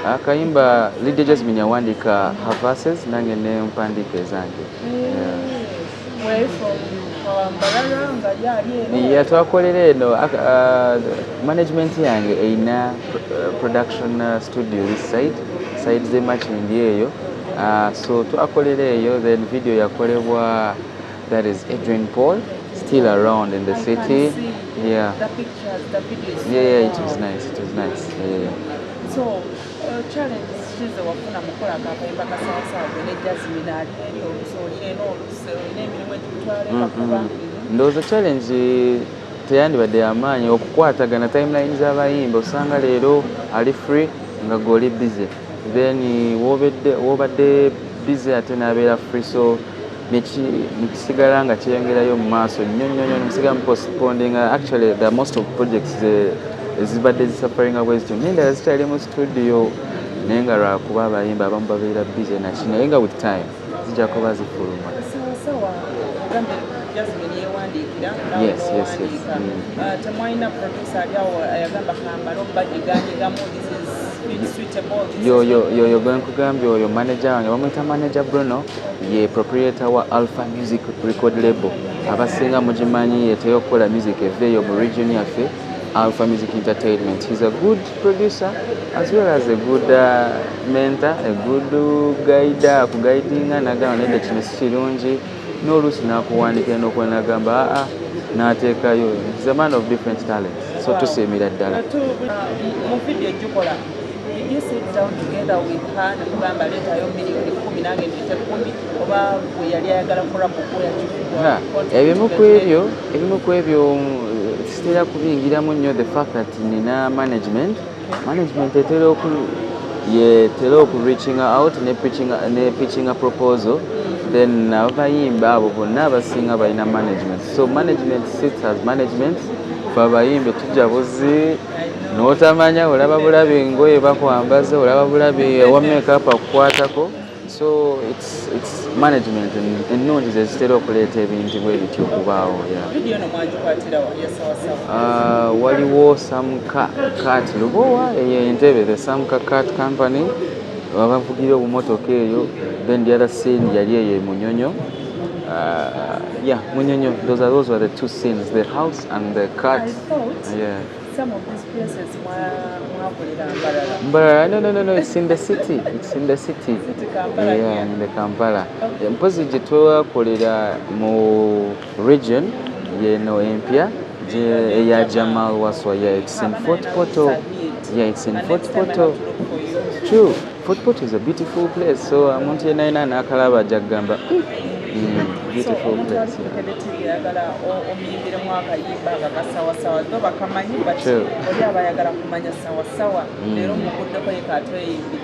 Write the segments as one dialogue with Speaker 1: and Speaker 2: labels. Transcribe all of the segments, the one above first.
Speaker 1: akayimba Lydia Jasmine yawandiika her verses nange ne mpandiika ezange.
Speaker 2: Where from Mbarara nga yali
Speaker 1: eno twakolera eno management yange erina production studio this side ze Makindi eyo. So twakolera eyo, then video yakolebwa, that is Adrian Paul, still around in the city. Yeah.
Speaker 2: The pictures, the videos.
Speaker 1: Yeah, it was nice. It was nice. Yeah.
Speaker 2: So, challenge chize wafuna mukola akayimba kasawasawa ne Jasmine ali eri olusolire n'emirimu egitwala kuba.
Speaker 1: Ndowooza challenge teyandibadde amaanyi okukwatagana timeline z'abayimba, osanga leero ali free nga goli busy, then wobadde busy ate n'abeera free, so nekisigala nga kyeyongerayo mu maaso nnyo nsigamu postponing. Actually the most of projects ezibadde zisuffering bwezityo n'endala zikyali mu studio naye nga lwakuba abayimba abamu babeera busy naki, naye nga with time zijja kuba zifuluma.
Speaker 2: Jasmine yewandiikira
Speaker 1: yes.
Speaker 2: temwalina producer ali awo ayagamba kambala obagiganyigamu this is suitable.
Speaker 1: Yo gwenkugambye oyo manager wange bamwita manager Bruno, ye proprietor wa Alpha Music record label. Abasinga mugimanyi yeteyo okukola music eveeyo mu region yaffe, Alpha Music Entertainment. He's a good producer as well as a good mentor, a good guide, akuguidinga nagamba nedda kino si kirungi, n'oluusi n'akuwandiikira n'okwenagamba n'ateekayo. He's a man of different talents, so tusiimira ddala.
Speaker 2: Mu video gikola, did you sit down together with her nekugamba leetayo miliyoni 10 nange ndete 10 oba bwe yali ayagala kukola kukola
Speaker 1: ebimu ku ebyo sitera kubingiramu nnyo, the fact that nina management etera oku reaching out ne pitching a proposal, then abayimba abo bonna abasinga balina management, so management sits as management. Fe abayimbe tujja buzi n'otamanya, olaba bulabi engoye bakwambaza, olaba bulabi wa makeup akukwatako, so it's management ennungi ze zitera okuleeta ebintu bwe bityo okubaawo. Waliwo Samka Cat Lubowa eyo Entebbe, the Samka Cat company bavugira obumotoka eyo, then the other scene yali eyo Munyonyo. Munyonyo, those were the two scenes, the house and the cat.
Speaker 2: I thought some of these places
Speaker 1: Mbarara. No, it's in the city.
Speaker 2: Kampala.
Speaker 1: Yeah, in the Kampala. Mpozi gye twakolera mu region yeno empya eya Jamal Waswa. Yeah, it's in Fort Portal. True, Fort Portal is a beautiful place, so omuntu yenna n'akalaba ajja kugamba beautiful place.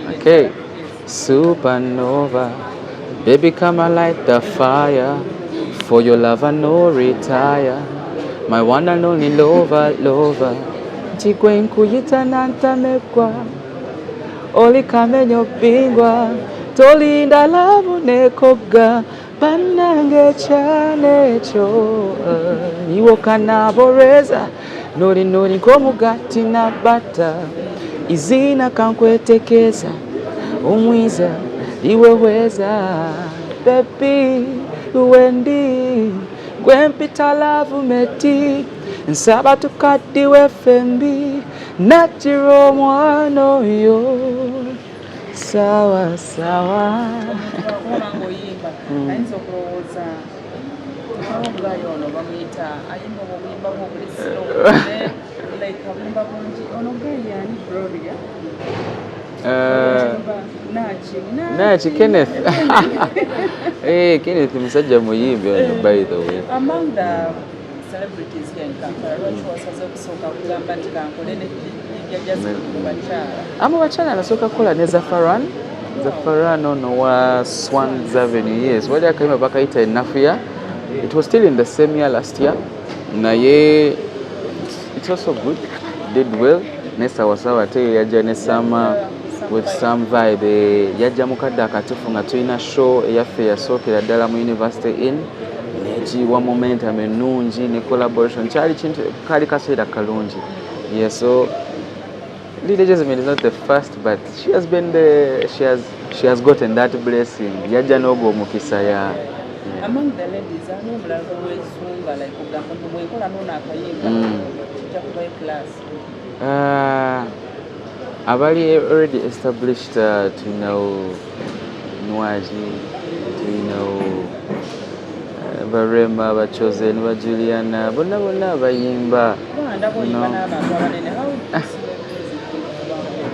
Speaker 1: Okay. Supernova, baby come and light the fire, for your lover no retire, my one and only lover, chikwe nkuyita nantamekwa, oli kamenyo bingwa, tolinda lavu nekoga, banange cyane cyo iwo kanaboreza nori komugati na bata izina kankwetekeza umwiza iwe weza baby wendi gwempita lavu meti nsaba tukadiwe fembi nachiro mwano yo sawa
Speaker 2: ayinza okulowooza omulayo ono bamuyita ayimba obuyimba bw'obulisiro like abuyimba bungi ono gayani Gloria
Speaker 1: Nachi Kenneth. Kenneth musajja muyimbi ono, by the way.
Speaker 2: Among the celebrities here in Kampala, lwaki wasaze okusooka kugamba nti kankole ne Jasmine mu bakyala?
Speaker 1: Bakyala nasooka kukola ne Zafaran ono wa Swans Avenue, yes. Wali akayimba bakayita Enafuya. It was still in the same year last year. Naye it's also good. Did well. Nesa wasawa te yaja ne Sama with some vibe. Yaja mukadde akatifu nga tulina show eyaffe yasookera ddala mu University in nejiwa momentum ennungi ne collaboration. Kyali kintu kali kaseera kalungi. Yes, so Lydia Jasmine is not the first, but she has been she has gotten that blessing. Yajja n'ogw'omukisa ya.
Speaker 2: Among the ladies, I know like Wesumba, like Uganda, Mwekola Nona Kayinga, Jakubai class.
Speaker 1: Abali already established tulinawo Nwaji, tulinawo Barema, Bachoze, Nwa Juliana, bonna bayimba.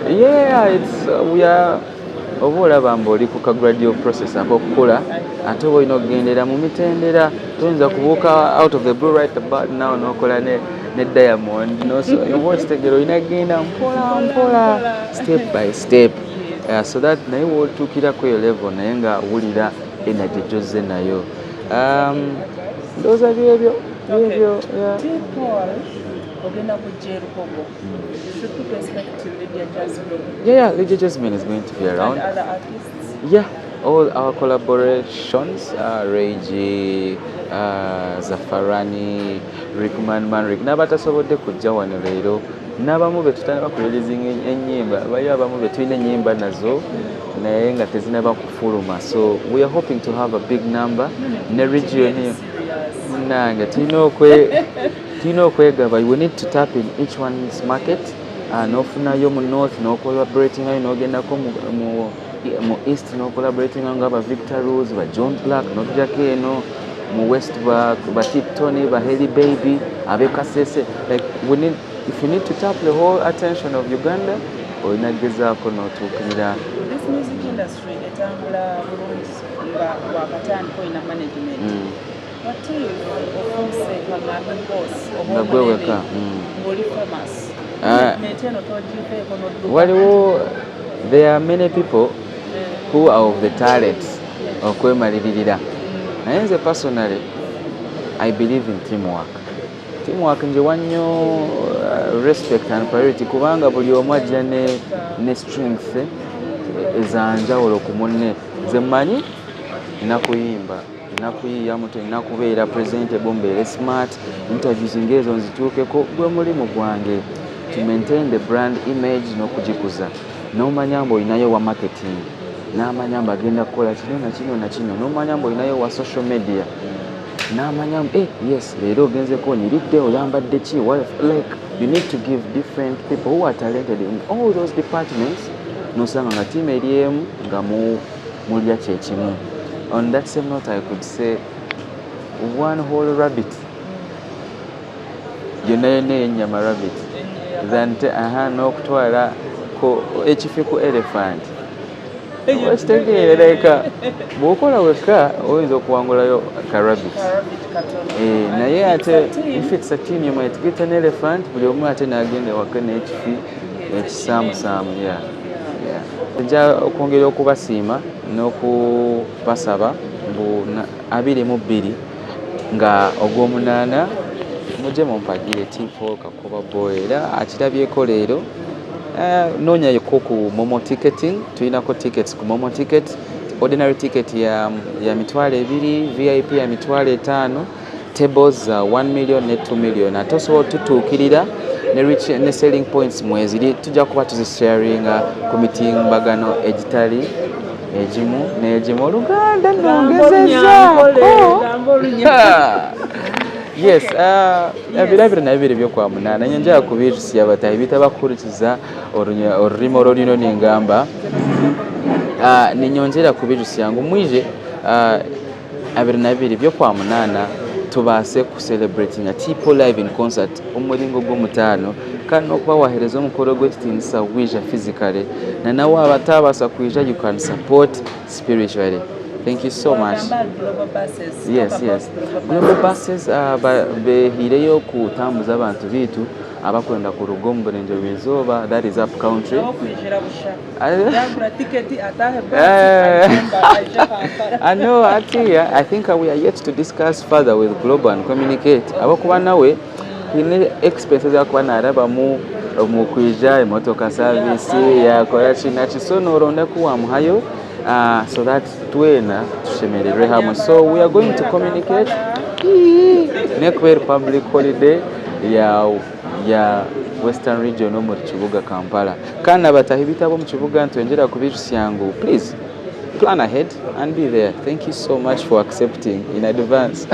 Speaker 1: Yeah, it's we are oba olaba mbu oli ku gradual process ak'okukola ate oba olina okugendera mu mitendera toyinza kubuuka out of the blue right about now n'okola ne Diamond oba okitegera olina kugenda mpola step by step so that naye wootuukirako eyo level naye nga wulira energy gyozze nayo ndowooza byebyo
Speaker 2: Should people expect Lydia Jasmine?
Speaker 1: Yeah, Lydia Jasmine is going to be around.
Speaker 2: And other artists?
Speaker 1: Yeah, all our collaborations, Reggie, Zafarani, Rickman, Manrik, nabatasobodde kujja wano leero n'abamu be tutandika kureleasinga ennyimba bali abamu be tulina ennyimba nazo naye nga tezinaba kufuluma, so we are hoping to have a big number ne region nange tulina okwegaba. We need to tap in each one's market. N'ofunayo mu north n'ocollaborating ayo n'ogendako mu east n'ocollaborating nga ba Victor Rose, ba John Black n'ojjako eno mu west ba Tiptony, ba Haley Baby, abe Kasese. Like if you need to tap the whole attention of Uganda, olina gezaako n'otuukirira.
Speaker 2: This music industry etambula bulungi nga wakatandika olina management. What if ofuse kagamba boss oba
Speaker 1: gwe
Speaker 2: ng'oli famous?
Speaker 1: There are many people who are of the talent okwemalirira. Naye nze personally I believe in teamwork nje wannyo respect and priority kubanga buli omu ajja ne strength ezanjawulo ku munne. Nze mmanyi nakuyimba nakuyiya muto nakubeera presentable mbeere smart interviews ngezo nzituukeko gwe mulimu gwange to maintain the brand image n'okugikuza. N'omanya mbu olinayo wa marketing, n'amanya mbu agenda kukola kino na kino, n'omanya mbu olinayo wa social media, n'amanya mbu yes leero ogenzeko onyiridde oyambadde ki. Like you need to give different people who are talented in all those departments n'osanga nga team eri emu nga mulya kyekimu. On that same note, I could say one whole rabbit yonna ennyama rabbit than n'okutwala ekifi ku elephant. Ekitegeere like bw'okola wekka oyinza okuwangulayo ka rabbit. Naye ate if it's a team you might get an elephant, buli omu ate n'agenda ewaka n'ekifi ekisaamusaamu. Nja okwongera okubasiima n'okubasaba mbu 22 nga ogw'omunaana mujje mumpagire T4 Kakoba Boy era akirabyeko leero. Noonyayeko ku Momo ticketing, tulinako tickets ku Momo ticket. Ordinary ticket ya mitwalo 2, VIP ya mitwalo 5, tables 1 million ne 2 million. Ate osobola tutuukirira ne selling points mweziri tujja kuba tuzisharinga ku mitimbagano egitali egimu n'egimu. Oluganda nongezeza. Yes, ebirabiro nabibiri byokwa munaana nyenja kubirusiya batayi bitabakurikiza olulimi olulino n'engamba ninyonjera kubirusiya ngu mwije 22 byokwa munaana tubaase ku celebrating a Tipo live in concert omulingo gw'omutaano kandi n'okubawahereza omukolo gw'ekitiinisa wija physically na nawe abatabaasa kwija you can support spiritually. Thank you so much. Yes. Global buses behireyo kutambuza abantu bitu abakwenda ku Rugombo n'enjo Rwenzooba, that is up country. I know I think we are yet to discuss further with Global and communicate. Abakuba nawe ine expenses yakuba naraba mu kwija emotoka service yakola kinaki so noronda kuwamuhayo so that twena tushemererwe hamwe. So we are going to communicate next public holiday ya Western Region mu kibuga Kampala. Kana batahi bitabo mu kibuga ntwenjera kubirusyangu. Please plan ahead and be there. Thank you so much for accepting in advance.